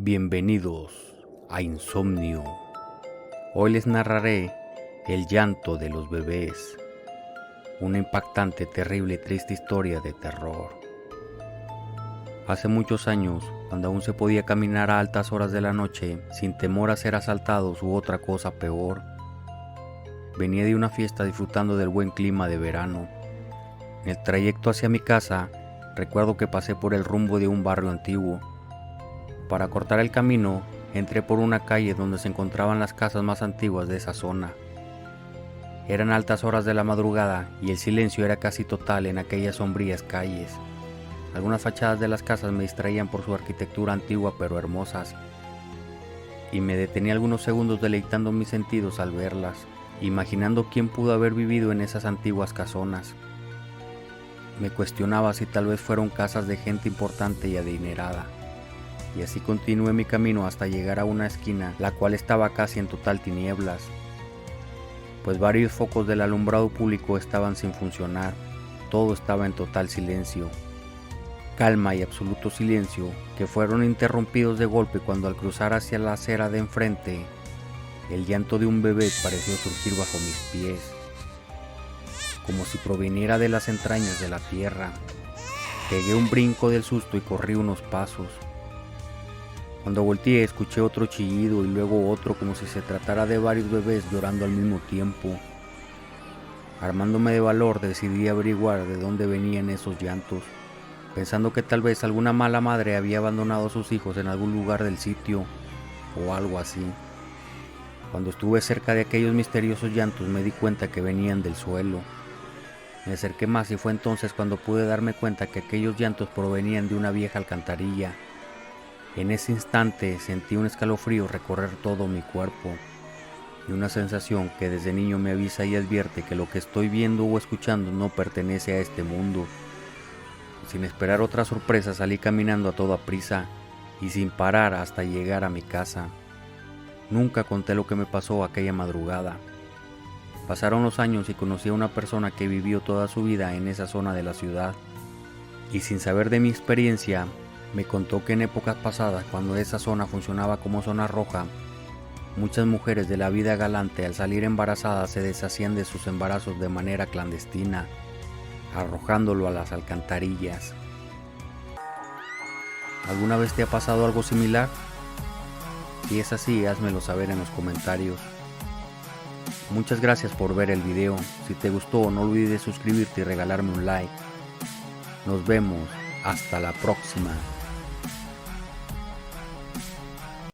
Bienvenidos a Insomnio. Hoy les narraré el llanto de los bebés, una impactante, terrible y triste historia de terror. Hace muchos años, cuando aún se podía caminar a altas horas de la noche sin temor a ser asaltados u otra cosa peor, venía de una fiesta disfrutando del buen clima de verano. En el trayecto hacia mi casa, recuerdo que pasé por el rumbo de un barrio antiguo. Para cortar el camino, entré por una calle donde se encontraban las casas más antiguas de esa zona. Eran altas horas de la madrugada y el silencio era casi total en aquellas sombrías calles. Algunas fachadas de las casas me distraían por su arquitectura antigua pero hermosas, y me detenía algunos segundos deleitando mis sentidos al verlas, imaginando quién pudo haber vivido en esas antiguas casonas. Me cuestionaba si tal vez fueron casas de gente importante y adinerada. Y así continué mi camino hasta llegar a una esquina, la cual estaba casi en total tinieblas, pues varios focos del alumbrado público estaban sin funcionar. Todo estaba en total silencio, calma y absoluto silencio, que fueron interrumpidos de golpe cuando al cruzar hacia la acera de enfrente, el llanto de un bebé pareció surgir bajo mis pies, como si proviniera de las entrañas de la tierra. Pegué un brinco del susto y corrí unos pasos. Cuando volteé, escuché otro chillido y luego otro, como si se tratara de varios bebés llorando al mismo tiempo. Armándome de valor, decidí averiguar de dónde venían esos llantos, pensando que tal vez alguna mala madre había abandonado a sus hijos en algún lugar del sitio o algo así. Cuando estuve cerca de aquellos misteriosos llantos, me di cuenta que venían del suelo. Me acerqué más y fue entonces cuando pude darme cuenta que aquellos llantos provenían de una vieja alcantarilla. En ese instante sentí un escalofrío recorrer todo mi cuerpo y una sensación que desde niño me avisa y advierte que lo que estoy viendo o escuchando no pertenece a este mundo. Sin esperar otra sorpresa, salí caminando a toda prisa y sin parar hasta llegar a mi casa. Nunca conté lo que me pasó aquella madrugada. Pasaron los años y conocí a una persona que vivió toda su vida en esa zona de la ciudad, y sin saber de mi experiencia, me contó que en épocas pasadas, cuando esa zona funcionaba como zona roja, muchas mujeres de la vida galante al salir embarazadas se deshacían de sus embarazos de manera clandestina, arrojándolo a las alcantarillas. ¿Alguna vez te ha pasado algo similar? Si es así, házmelo saber en los comentarios. Muchas gracias por ver el video. Si te gustó, no olvides suscribirte y regalarme un like. Nos vemos. Hasta la próxima.